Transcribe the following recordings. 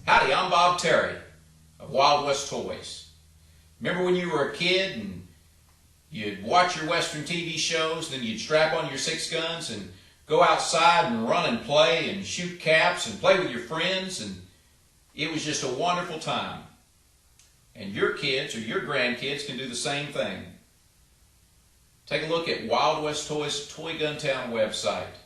Howdy, I'm Bob Terry of Wild West Toys. Remember when you were a kid and you'd watch your Western TV shows, then you'd strap on your 6 guns and go outside and run and play and shoot caps and play with your friends, and it was just a wonderful time. And your kids or your grandkids can do the same thing. Take a look at Wild West Toys' Toy Gun Town website.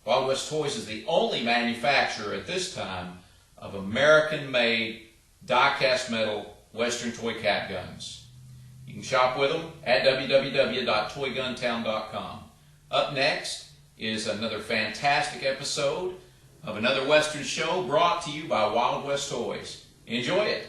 Wild West Toys is the only manufacturer at this time of American-made die-cast metal Western toy cap guns. You can shop with them at www.toyguntown.com. Up next is another fantastic episode of another Western show brought to you by Wild West Toys. Enjoy it.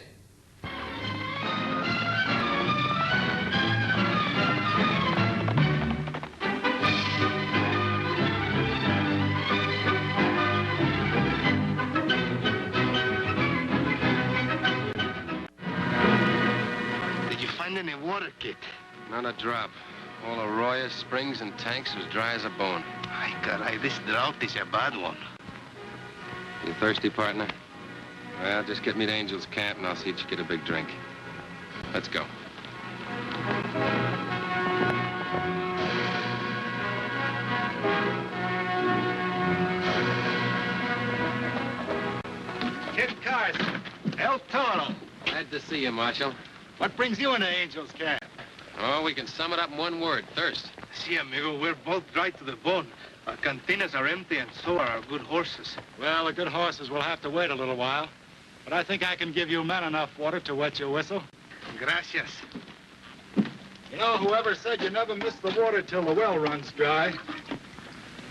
Any water, Kit? Not a drop. All arroyos, springs, and tanks was dry as a bone. Ay, caray, this drought is a bad one. You thirsty, partner? Well, just get me to Angel's Camp, and I'll see that you get a big drink. Let's go. Kit Carson, El Toro. Glad to see you, Marshal. What brings you into Angel's Camp? Oh, we can sum it up in one word, thirst. See, amigo, we're both dry to the bone. Our cantinas are empty, and so are our good horses. Well, the good horses will have to wait a little while. But I think I can give you men enough water to wet your whistle. Gracias. You know, whoever said you never miss the water till the well runs dry,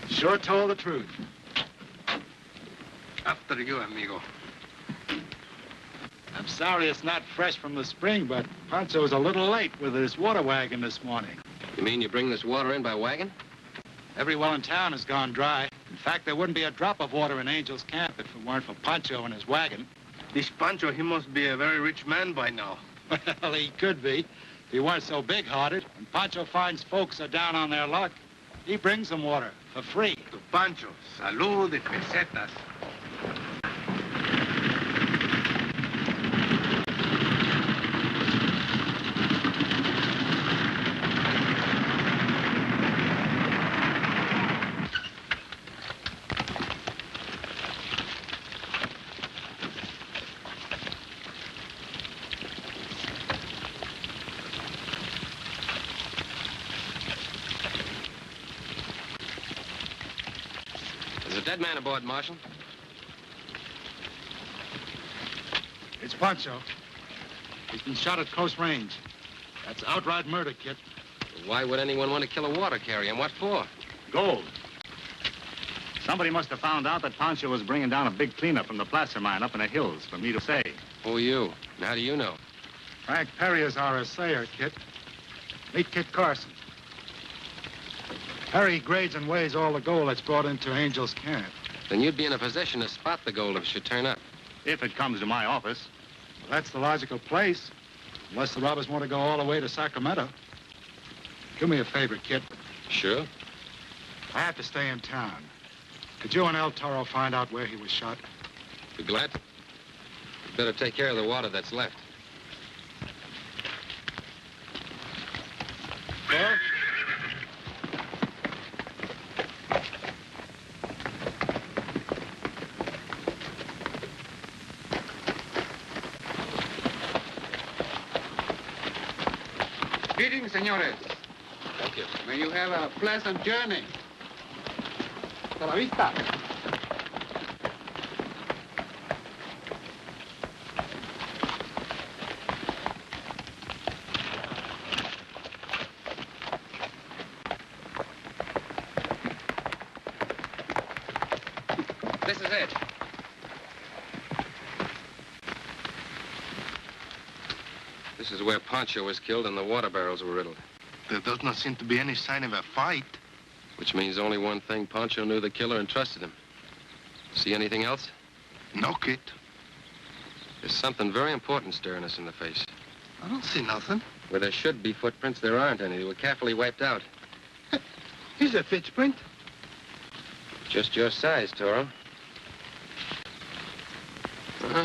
sure told the truth. After you, amigo. I'm sorry it's not fresh from the spring, but Pancho's a little late with his water wagon this morning. You mean you bring this water in by wagon? Every well in town has gone dry. In fact, there wouldn't be a drop of water in Angel's Camp if it weren't for Pancho and his wagon. This Pancho, he must be a very rich man by now. Well, he could be, if he weren't so big-hearted. When Pancho finds folks are down on their luck, he brings them water for free. To Pancho, salud y pesetas. There's a dead man aboard, Marshal. It's Pancho. He's been shot at close range. That's outright murder, Kit. Why would anyone want to kill a water carrier, and what for? Gold. Somebody must have found out that Pancho was bringing down a big cleanup from the placer mine up in the hills for me to say. Who are you? And how do you know? Frank Perry is our assayer, Kit. Meet Kit Carson. Perry grades and weighs all the gold that's brought into Angel's Camp. Then you'd be in a position to spot the gold if it should turn up. If it comes to my office. Well, that's the logical place. Unless the robbers want to go all the way to Sacramento. Do me a favor, Kit. Sure. I have to stay in town. Could you and El Toro find out where he was shot? Be glad to. You'd better take care of the water that's left. Well? Greetings, senores. Thank you. May you have a pleasant journey. Hasta la vista. This is it. This is where Pancho was killed and the water barrels were riddled. There does not seem to be any sign of a fight. Which means only one thing. Pancho knew the killer and trusted him. See anything else? No, Kit. There's something very important staring us in the face. I don't see nothing. Where there should be footprints, there aren't any. They were carefully wiped out. Here's a footprint. Just your size, Toro.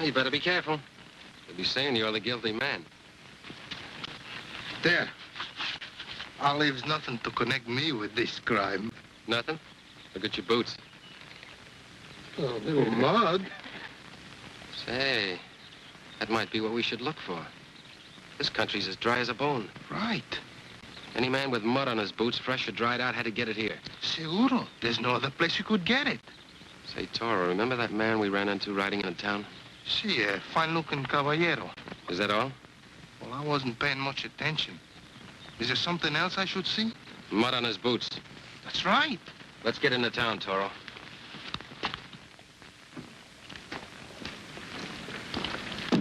Well, you better be careful. They'll be saying you're the guilty man. There. I'll leave nothing to connect me with this crime. Nothing? Look at your boots. A little mud. Say, that might be what we should look for. This country's as dry as a bone. Right. Any man with mud on his boots, fresh or dried out, had to get it here. Seguro. There's no other place you could get it. Say, Toro, remember that man we ran into riding into town? See, a fine-looking caballero. Is that all? Well, I wasn't paying much attention. Is there something else I should see? Mud on his boots. That's right. Let's get into town, Toro.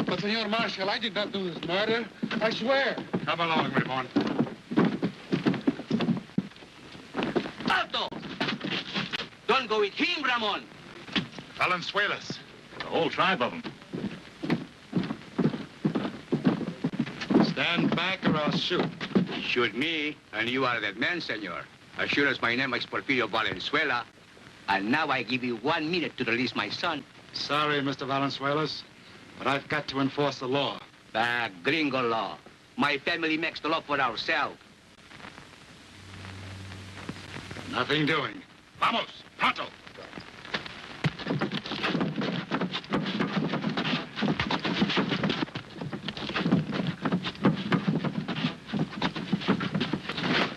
But, Senor Marshal, I did not do this murder. I swear. Come along, Ramon. Alto! Don't go with him, Ramon. Valenzuelas. The whole tribe of them. Stand back or I'll shoot. Shoot me, and you are that man, senor. As sure as my name is Porfirio Valenzuela. And now I give you 1 minute to release my son. Sorry, Mr. Valenzuelas, but I've got to enforce the law. Gringo law. My family makes the law for ourselves. Nothing doing. Vamos, pronto.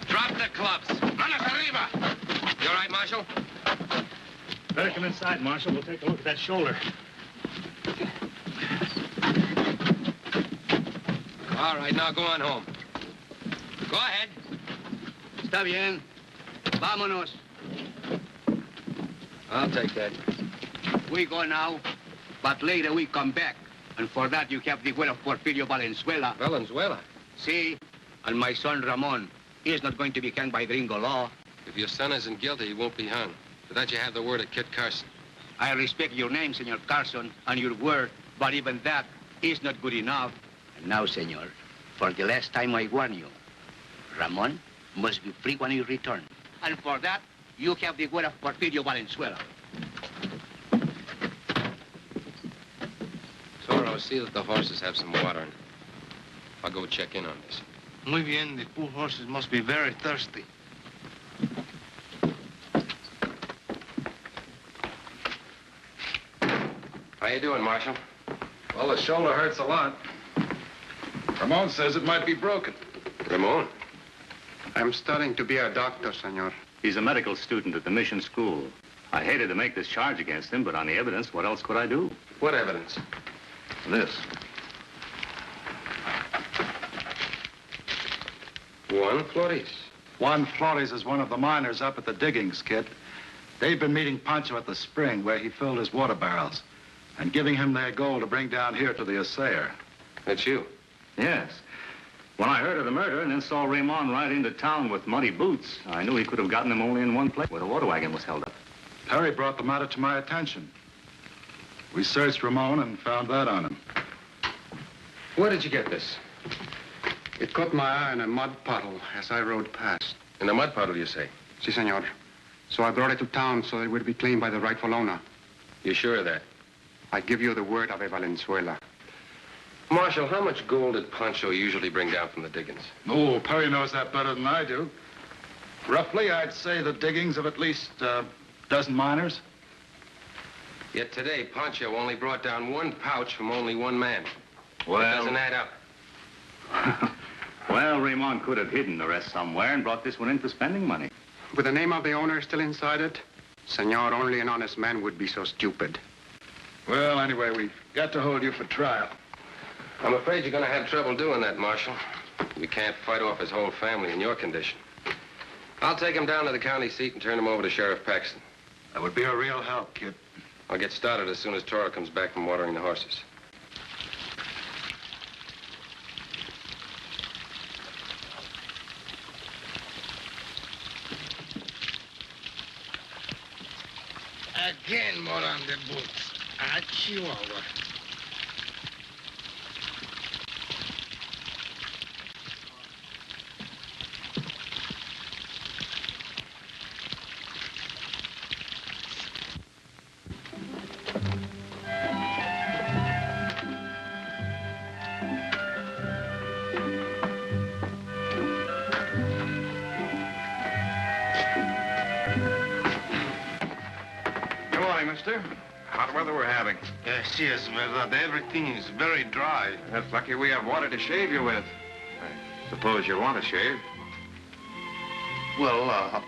Drop the clubs. Manos arriba. You all right, Marshal? Better come inside, Marshal. We'll take a look at that shoulder. All right, now go on home. Go ahead. Está bien. Vámonos. I'll take that. We go now, but later we come back. And for that, you have the will of Porfirio Valenzuela. Valenzuela? See? And my son, Ramon. He is not going to be hanged by gringo law. If your son isn't guilty, he won't be hung. For that, you have the word of Kit Carson. I respect your name, Senor Carson, and your word, but even that is not good enough. And now, Senor, for the last time I warn you, Ramon must be free when you return. And for that, you have the word of Porfirio Valenzuela. Toro, see that the horses have some water in. I'll go check in on this. Muy bien. The poor horses must be very thirsty. How you doing, Marshal? Well, the shoulder hurts a lot. Ramon says it might be broken. Ramon? I'm studying to be a doctor, senor. He's a medical student at the mission school. I hated to make this charge against him, but on the evidence, what else could I do? What evidence? This. Juan Flores. Juan Flores is one of the miners up at the diggings, Kid. They've been meeting Pancho at the spring where he filled his water barrels and giving him their gold to bring down here to the assayer. That's you. Yes. When I heard of the murder and then saw Raymond ride into town with muddy boots, I knew he could have gotten them only in one place, where the water wagon was held up. Perry brought the matter to my attention. We searched Ramon and found that on him. Where did you get this? It caught my eye in a mud puddle as I rode past. In a mud puddle, you say? Si, senor. So I brought it to town so it would be claimed by the rightful owner. You sure of that? I give you the word of a Valenzuela. Marshal, how much gold did Pancho usually bring down from the diggings? Oh, Perry knows that better than I do. Roughly, I'd say the diggings of at least a dozen miners. Yet today, Pancho only brought down one pouch from only one man. Well, It doesn't add up. Well, Raymond could have hidden the rest somewhere and brought this one in for spending money. With the name of the owner still inside it, senor, only an honest man would be so stupid. Well, anyway, we've got to hold you for trial. I'm afraid you're going to have trouble doing that, Marshal. We can't fight off his whole family in your condition. I'll take him down to the county seat and turn him over to Sheriff Paxton. That would be a real help, Kid. I'll get started as soon as Toro comes back from watering the horses. Again, more on the boots. A Chihuahua. mister. Hot weather we're having. Yes, yes, verdad. Everything is very dry. That's lucky we have water to shave you with. I suppose you want to shave. Well, I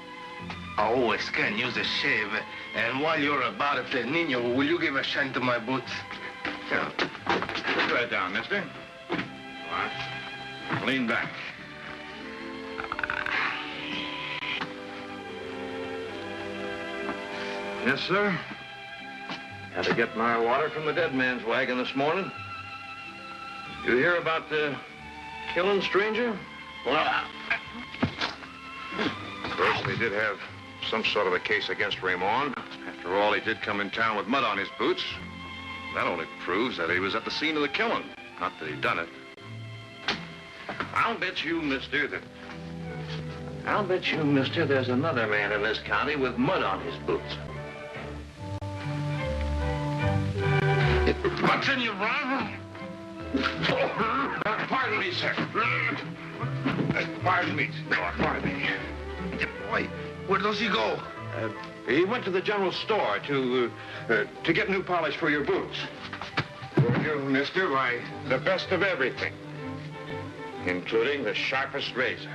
always can use a shave. And while you're about it, Nino, will you give a shine to my boots? Yeah. Put that down, mister. All right. Lean back. Yes, sir. Had to get my water from the dead man's wagon this morning. You hear about the killing stranger? Well, first they did have some sort of a case against Raymond. After all, he did come in town with mud on his boots. That only proves that he was at the scene of the killing, not that he done it. I'll bet you, mister, there's another man in this county with mud on his boots. What's in your rifle? Pardon me, sir. Pardon me. Pardon me. Wait, where does he go? He went to the general store to get new polish for your boots. For you, mister, why, the best of everything, including the sharpest razor.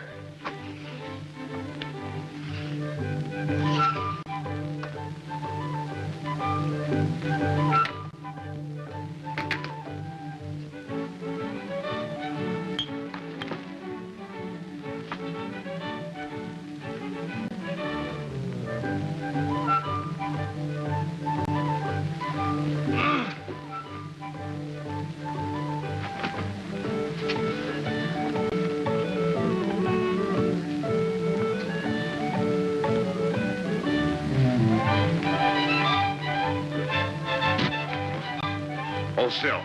Hold still.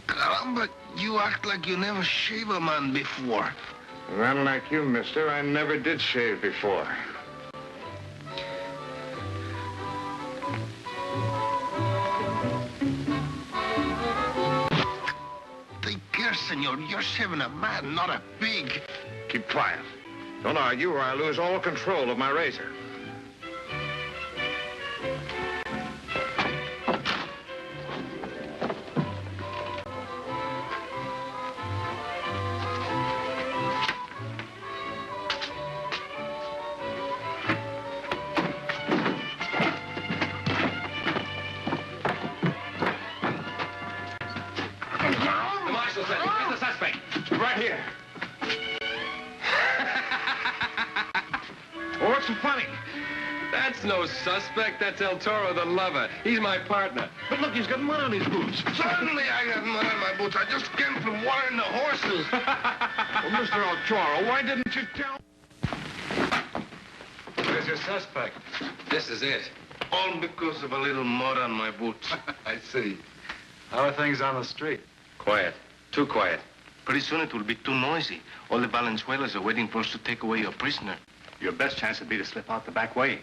Caramba, you act like you never shave a man before. Unlike you, mister, I never did shave before. Take care, senor. You're shaving a man, not a pig. Keep quiet. Don't argue or I lose all control of my razor. The marshal said, where's the suspect? Right here. Well, what's so funny? That's no suspect. That's El Toro, the lover. He's my partner. But look, he's got mud on his boots. Certainly I got mud on my boots. I just came from watering the horses. Well, Mr. El Toro, why didn't you tell... Where's your suspect? This is it. All because of a little mud on my boots. I see. How are things on the street? Quiet. Too quiet. Pretty soon it will be too noisy. All the Valenzuelas are waiting for us to take away your prisoner. Your best chance would be to slip out the back way.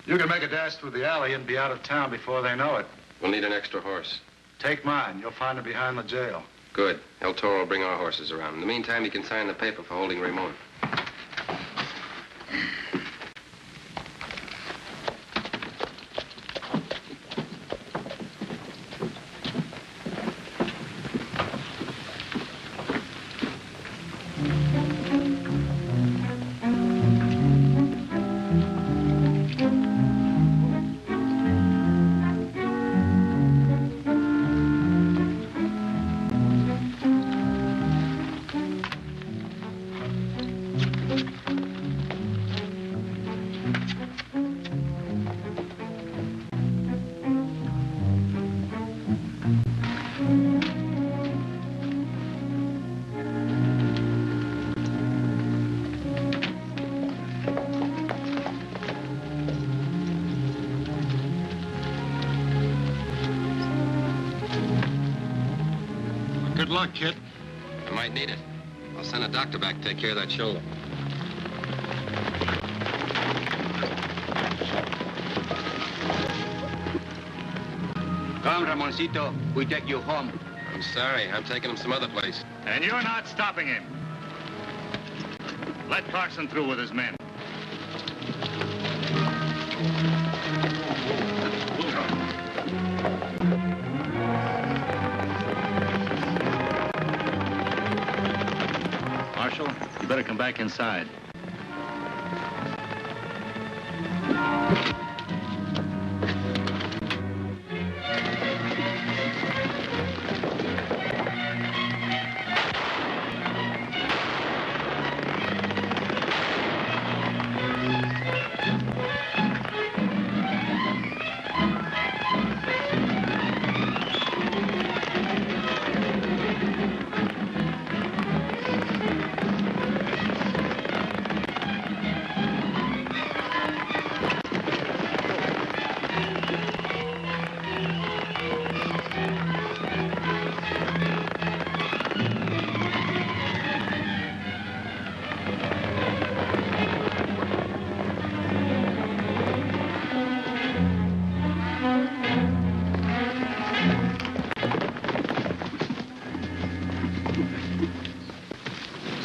You can make a dash through the alley and be out of town before they know it. We'll need an extra horse. Take mine. You'll find it behind the jail. Good. El Toro will bring our horses around. In the meantime, you can sign the paper for holding Ramon. Good luck, kid. I might need it. I'll send a doctor back to take care of that shoulder. Come, Ramoncito. We take you home. I'm sorry. I'm taking him some other place. And you're not stopping him. Let Carson through with his men. Marshal, you better come back inside.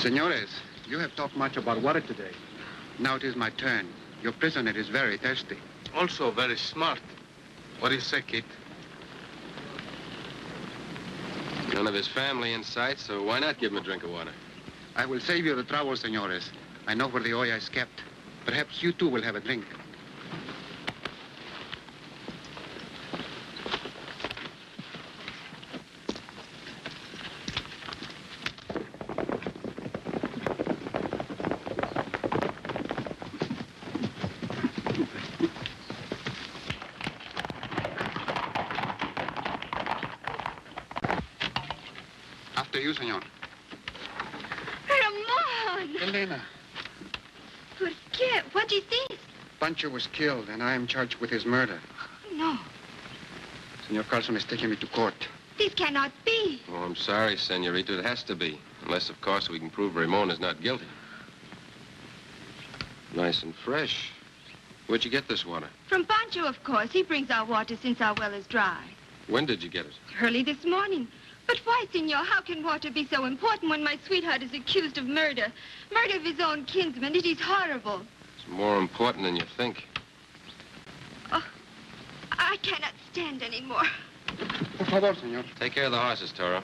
Senores, you have talked much about water today. Now it is my turn. Your prisoner is very thirsty. Also very smart. What do you say, kid? None of his family in sight, so why not give him a drink of water? I will save you the trouble, senores. I know where the olla is kept. Perhaps you too will have a drink. After you, senor. Ramon! Elena, ¿Por qué? What is this? Pancho was killed, and I am charged with his murder. No, Senor Carson is taking me to court. this cannot be. Oh, I'm sorry, senorita. It has to be. Unless, of course, we can prove Ramon is not guilty. Nice and fresh. Where'd you get this water? From Pancho, of course. He brings our water since our well is dry. When did you get it? Early this morning. But why, senor? How can water be so important when my sweetheart is accused of murder? Murder of his own kinsman. It is horrible. It's more important than you think. Oh, I cannot stand anymore. Por favor, senor. Take care of the horses, Toro.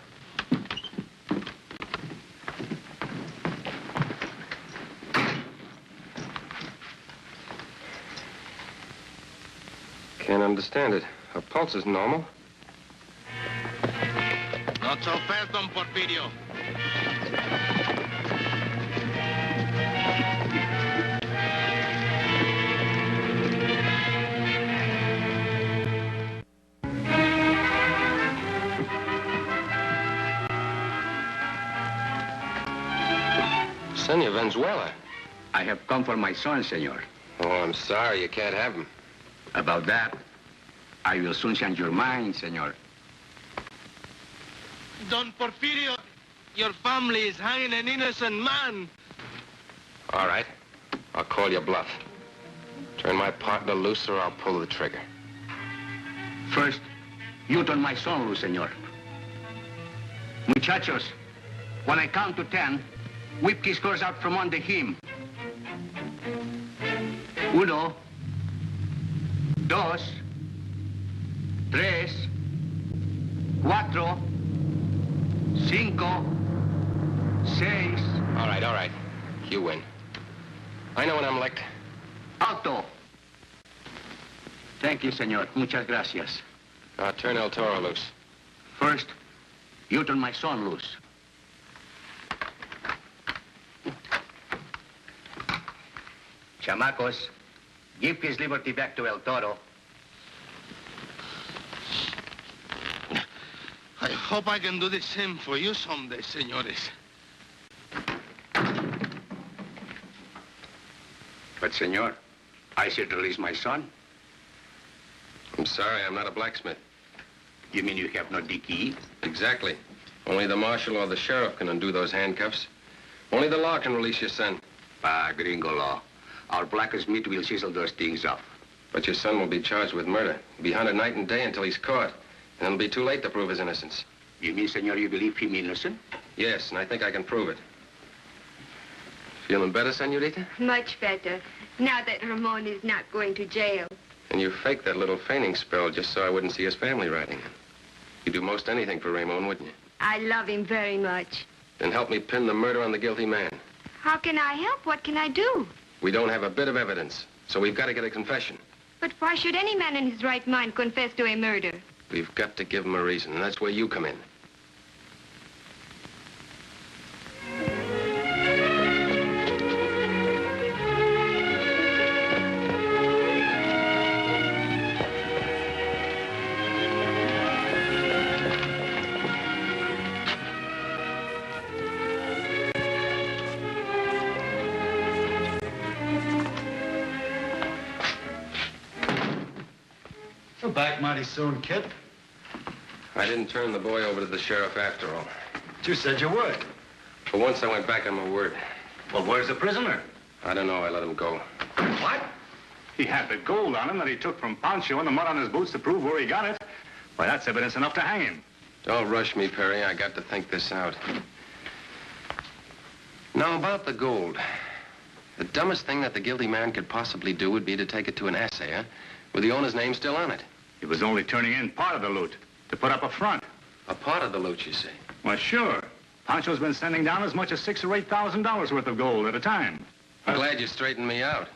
Can't understand it. Her pulse is normal. Not so fast, Don Porfirio. Senor Valenzuela. I have come for my son, senor. Oh, I'm sorry. You can't have him. About that, I will soon change your mind, senor. Don Porfirio, your family is hanging an innocent man. All right. I'll call your bluff. Turn my partner loose or I'll pull the trigger. First, you turn my son loose, senor. Muchachos, when I count to 10, whip his girls out from under him. 1, 2, 3, 4, 5, 6. All right. You win. I know when I'm licked. Alto. Thank you, senor. Muchas gracias. Now turn El Toro loose. First, you turn my son loose. Chamacos, give his liberty back to El Toro. I hope I can do the same for you someday, senores. But, senor, I should release my son. I'm sorry, I'm not a blacksmith. You mean you have no key? Exactly. Only the marshal or the sheriff can undo those handcuffs. Only the law can release your son. Ah, gringo law. Our blacksmith will chisel those things up. But your son will be charged with murder. He'll be hunted night and day until he's caught. And it'll be too late to prove his innocence. You mean, senor, you believe him innocent? Yes, and I think I can prove it. If Feeling better, senorita? Much better, now that Ramon is not going to jail. And you faked that little fainting spell just so I wouldn't see his family writing in. You'd do most anything for Ramon, wouldn't you? I love him very much. Then help me pin the murder on the guilty man. How can I help? What can I do? We don't have a bit of evidence, so we've got to get a confession. But why should any man in his right mind confess to a murder? We've got to give him a reason, and that's where you come in. You're back mighty soon, kid. I didn't turn the boy over to the sheriff after all. But you said you would. For once, I went back on my word. Well, where's the prisoner? I don't know. I let him go. What? He had the gold on him that he took from Pancho and the mud on his boots to prove where he got it. Why, that's evidence enough to hang him. Don't rush me, Perry. I got to think this out. Now, about the gold. The dumbest thing that the guilty man could possibly do would be to take it to an assayer with the owner's name still on it. He was only turning in part of the loot to put up a front. A part of the loot, you say? Well, sure. Pancho's been sending down as much as $6,000 or $8,000 worth of gold at a time. I'm glad you straightened me out.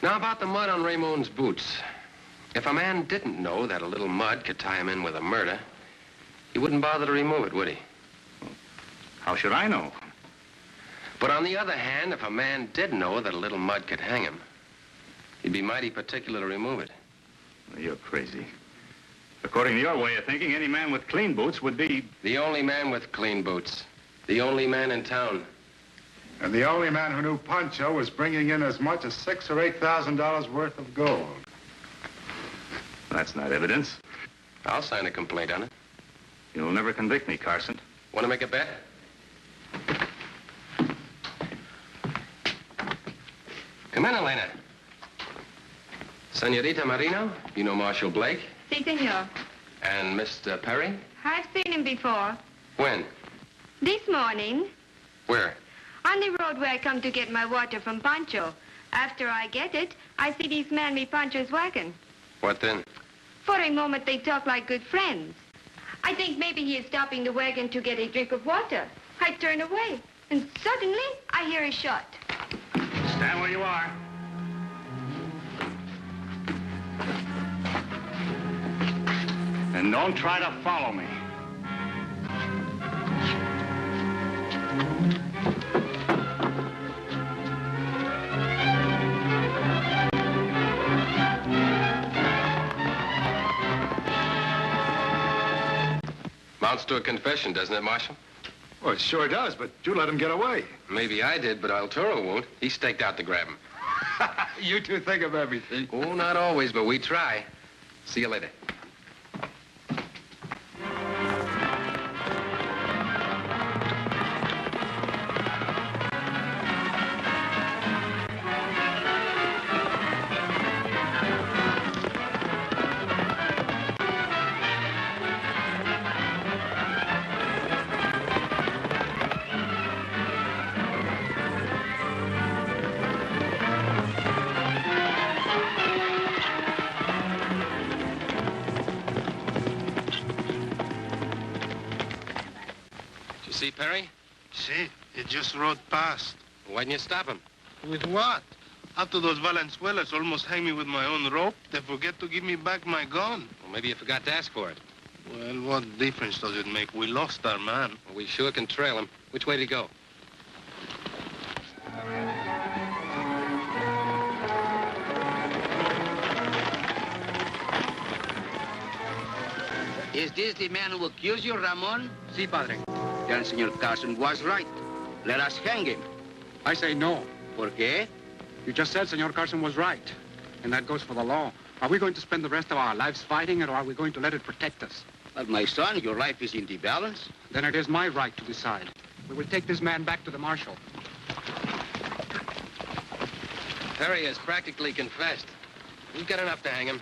Now, about the mud on Ramon's boots. If a man didn't know that a little mud could tie him in with a murder, he wouldn't bother to remove it, would he? How should I know? But on the other hand, if a man did know that a little mud could hang him, he'd be mighty particular to remove it. Well, you're crazy. According to your way of thinking, any man with clean boots would be... The only man with clean boots. The only man in town. And the only man who knew Pancho was bringing in as much as $6,000 or $8,000 worth of gold. That's not evidence. I'll sign a complaint on it. You'll never convict me, Carson. Want to make a bet? Come in, Elena. Senorita Marino, you know Marshal Blake? Si, senor. And Mr. Perry? I've seen him before. When? This morning. Where? On the road where I come to get my water from Pancho. After I get it, I see this man with Pancho's wagon. What then? For a moment, they talk like good friends. I think maybe he is stopping the wagon to get a drink of water. I turn away, and suddenly, I hear a shot. Stand where you are. And don't try to follow me. Mounts to a confession, doesn't it, Marshal? Well, it sure does, but you let him get away. Maybe I did, but Arturo won't. He staked out to grab him. You two think of everything. Oh, not always, but we try. See you later. See, Perry? See, it just rode past. Why didn't you stop him? With what? After those Valenzuelas almost hang me with my own rope, they forget to give me back my gun. Well, maybe you forgot to ask for it. Well, what difference does it make? We lost our man. Well, we sure can trail him. Which way did he go? Is this the man who accused you, Ramon? Si, padre. Then Senor Carson was right. Let us hang him. I say no. ¿Por qué? You just said Senor Carson was right. And that goes for the law. Are we going to spend the rest of our lives fighting it, or are we going to let it protect us? But my son, your life is in the balance. Then it is my right to decide. We will take this man back to the marshal. Perry has practically confessed. We've got enough to hang him.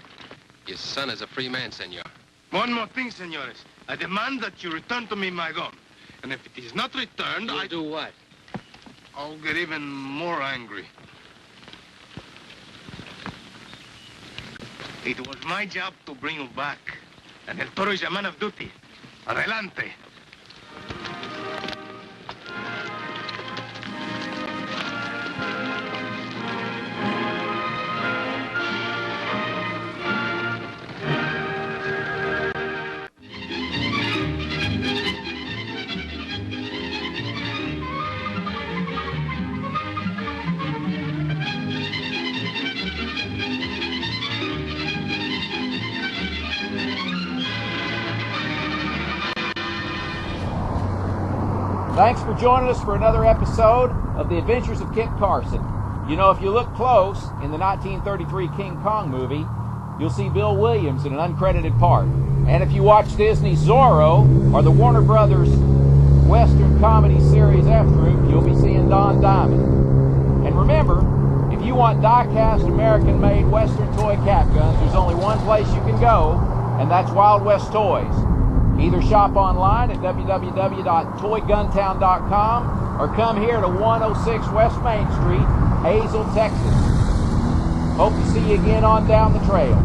Your son is a free man, senor. One more thing, senores. I demand that you return to me my gun. And if it is not returned, You'll do what? I'll get even more angry. It was my job to bring you back. And El Toro is a man of duty. Adelante. Thanks for joining us for another episode of The Adventures of Kit Carson. You know, if you look close in the 1933 King Kong movie, you'll see Bill Williams in an uncredited part. And if you watch Disney's Zorro or the Warner Brothers Western comedy series F Troop, you'll be seeing Don Diamond. And remember, if you want die-cast American-made Western toy cap guns, there's only one place you can go, and that's Wild West Toys. Either shop online at www.toyguntown.com or come here to 106 West Main Street, Hazel, Texas. Hope to see you again on down the trail.